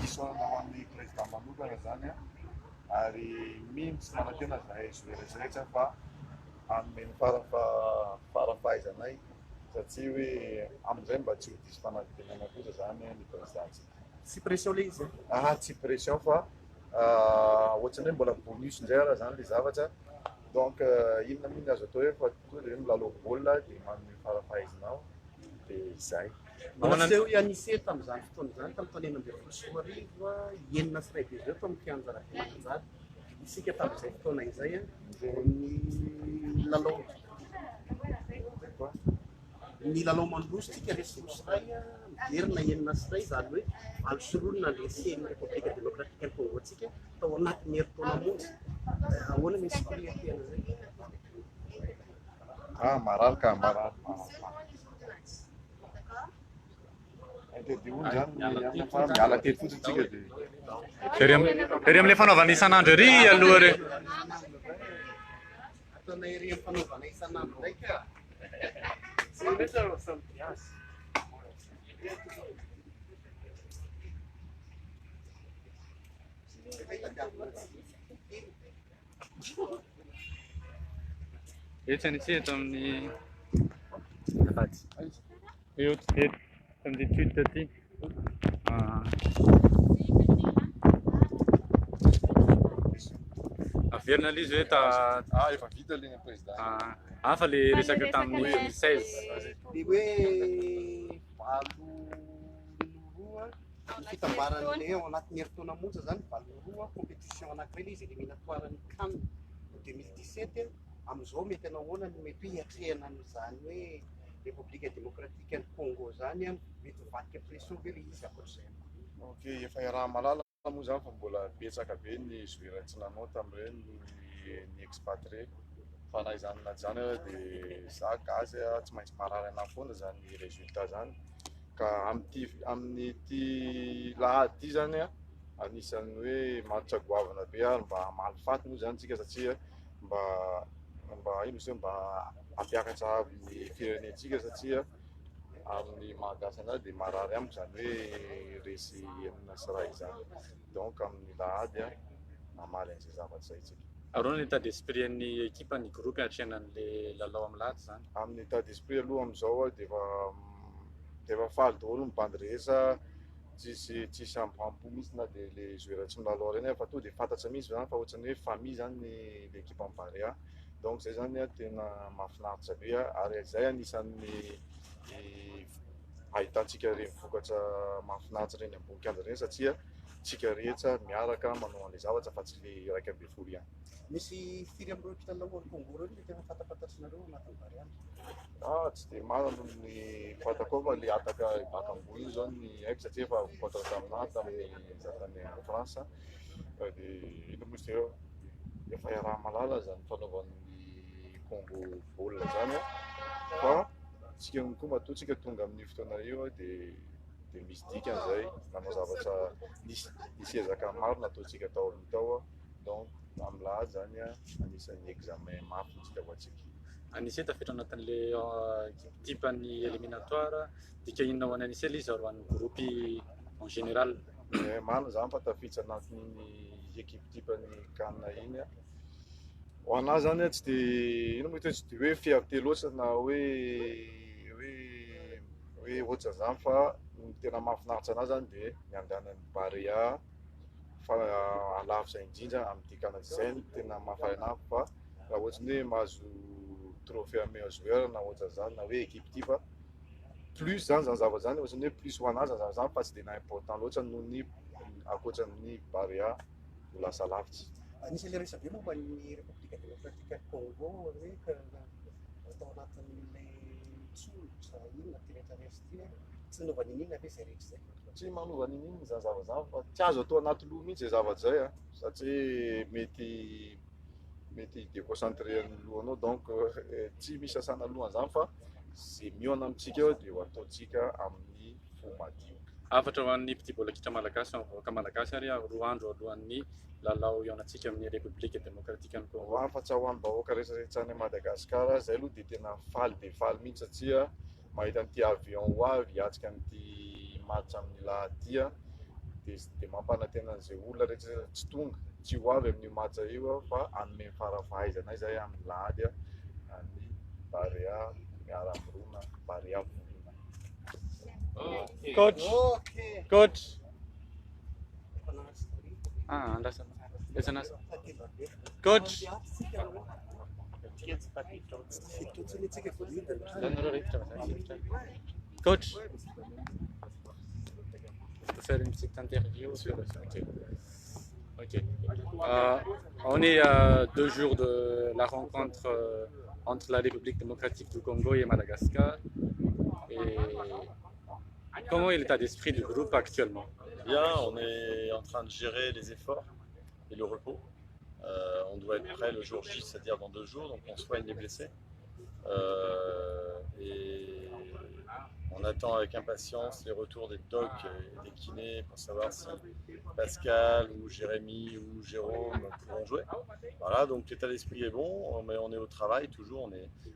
diso an'ny président manokana zany ary mino tsy manantena zahay zoeretrarehetra fa amin'ny farafahaizanay satria hoe amin'izay mba tsy ho diso fanadinana kosa zany ny président. Tsy pression le izy? Tsy pression fa ohatrany hoe mbola bonus indray raha zany le zavatra. Donc inona mihitsy azo atao hoe fa tonga dia milalao baolina dia manome farafahaizanao dia izay. Manaseo ianisé tamin'izany fotoana izany tamin'ny taona 2024 enina sy iray be zao tamin'ny kianja Rafimanjary. Isika tamin'izay fotoana izay ny lalao mandrositsika resorosray miverina enina sy iray zany hoe alosolonina le seny République démocratique Congo antsika tao anatin'ny herintaona monja. Ahoana misy firiantena zay? Mararaka miala tety fotsiny tsika dia ery amin'ilay fanaovana isan'andro ery aloha re. Ataona ery amin'ny fanaovana isan'andro ndraika. Etsy anisy eto amin'ny eto amin'ny étude taty. Averina ilay izy hoe efa vita ilay président. Fa le resaka tamin'ny 2016. Dia hoe valoroa ny fitambaran'ilay ao anatin'ny herintaona monja zany valoroa compétition anankiray ilay izy éliminatoire ny CAN 2017 amin'izao mety anao ahoana no mety hoe hiatrehana an'izany hoe République démocratique Congo zany mety mivadik pression be le izy akoatr'izay. Ok, efa iaraha malala moa zany fa mbola betsaka be ny zoeratsinanao tamin'ireny ny expatrié. Fa na izany na zany dia za gazy tsy maintsy marary anahy foana zany résultat zany. Ka amin'ity lahady zany anisan'ny hoe matitra goavana be ary mba hamaly moa zany tsika satria mba ino izy mba hampiakatra ny firenentsika satria amin'ny malagasy anazy dia marary amiko zany hoe resy enina sy iray zany. Donc amin'ny lahady hamaly an'izay zavatra izay tsika. Ahoana ny état d'esprit ny ekipa ny groupe hatrehanan'ilay lalao amin'ny lahady zany? Amin'ny état d'esprit aloha amin'izao dia efa faly daholo mibandy rehetra, tsisy ambampo mihitsy na dia le zoeratsy milalao ireny fa tonga dia fantatra mihitsy zany fa ohatrany hoe famille zany ny ekipa amin'ny Barea. Donc zay zany tena mahafinaritra be ary izay anisan'ny ahitantsika ireny vokatra mahafinaritra ireny ambony kianja ireny satria tsika rehetra miaraka manao an'ilay zavatra fa tsy le iraika ambin'ny folo ihany. Misy firy amin'ireo mpilalao ny Congo ireo tena fantafantatrinareo anatin'ny Barea? Tsy dia maro ny fantako fa le ataka baka ambony io zao ny haiko satria efa voatatra taminahy tamin'ny zatany any France. Dia ino moa izy eo efa iaraha malala zany fanaovan'ny Congo baolina zany fa tsika koa matoa tsika tonga amin'ny fotoana io dia misy dikan'izay manao zavatra nisy ezaka maro nataontsika tao amin'ny tao. Donc amin'ny lahady zany anisan'ny examen mafy tsika ho antsika. Anisy tafiditra anatin'ilay tipany éliminatoire dika inona ho any anisy ilay izy aro an'ny groupe en général? Marina zany fa tafiditra anatin'ny équipe tipany CAN iny. Ho anahy zany tsy dia ino moa tsy dia hoe fierté loatra na hoe ohatran' izany fa ny tena mahafinaritra anahy zany dia ny andehanan'ny Barea fa alavitra indrindra amin'ity CAN izay no tena mahafaly anahy fa raha ohatrany hoe mahazo trophée meilleur joueur na ohatran'izany na hoe équipe ty fa plus zany zavatra zany ohatrany hoe plus ho anazy zany fa tsy dia na important loatra noho ny ankoatran'ny Barea ho lasa lavitra. Anisy resabe momba ny République démocratique Congo hoe atao anatin'ilay tsolotra inona ty tsy nanova ninina ve izay rehetra izay? Tsy manova ninina zany zavatra zany fa tsy azo atao anaty loha mihitsy izay zavatra izay satria mety déconcentré ny lohanao. Donc tsy misy sasana lohany zany fa izay mihaona amintsika eo dia ho ataontsika amin'ny fo madio. Afatra ho an'ny petit baolina kitra malagasy mivoaka malagasy ary 2 andro alohan'ny lalao iaonantsika amin'ny République démocratique Congo. Fa ho an'ny vahoaka rehetrarehetra any Madagasikara izay aloha dia tena faly mihitsy satria mahita an'ity avion ho avy hiatrika an'ity match amin'ny lahady dia mampanantena an'izay olona rehetra tsy tonga tsy ho avy amin'io match io fa hanome farafahaizana izay amin'ny lahady ny Barea miara-monina Barea Vonona. Coach, Okay. coach. Panahary story. Ah, andrasana. Isan'asa. Coach. Coach. Fitotsiny voalidina. Donnero rivotra va, ça, rivotra. Coach. Je peux faire une petite interview sur ça. Ok. Ok. On est à 2 jours de la rencontre entre la République démocratique du Congo et Madagascar. Et comment est l'état d'esprit du groupe actuellement? Bien, on est en train de gérer les efforts et le repos. On doit être prêt le jour J, c'est-à-dire dans 2 jours, donc on soigne les blessés. Et on attend avec impatience les retours des docs et des kinés pour savoir si Pascal ou Jérémy ou Jérôme pourront jouer. Voilà, donc l'état d'esprit est bon, mais on est au travail toujours.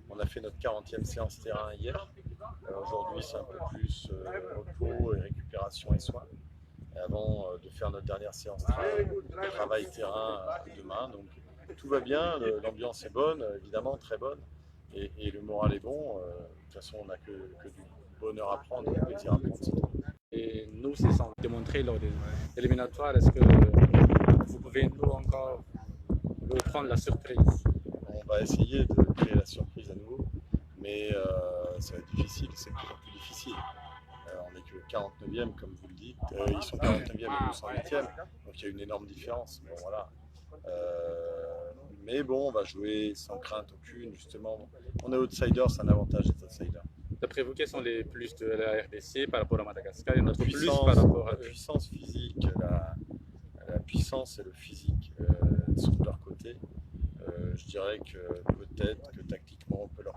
On a fait notre 40e séance terrain hier. Aujourd'hui, c'est un peu plus repos et récupération et soins. Avant de faire notre dernière séance travail terrain demain. Donc tout va bien, l'ambiance est bonne, évidemment très bonne, et le moral est bon. De toute façon, on n'a que du bonheur à prendre, du plaisir à prendre. Et nous, c'est sans démontrer lors des éliminatoires. Est-ce que vous pouvez nous encore nous prendre la surprise? On va essayer de créer la surprise à nouveau, mais ça va être difficile, c'est toujours plus difficile. On n'est que 49e, comme vous le dites. Ils sont 49e et nous 108e, donc il y a une énorme différence. Bon, voilà. Mais bon, on va jouer sans crainte aucune, justement. On est outsider, c'est un avantage d'être outsider. D'après vous, quels sont les plus de la RDC par rapport à Madagascar et notre plus Puissance, par rapport à la puissance physique, la puissance et le physique sont de leur côté. Je dirais que peut-être que tactiquement on peut leur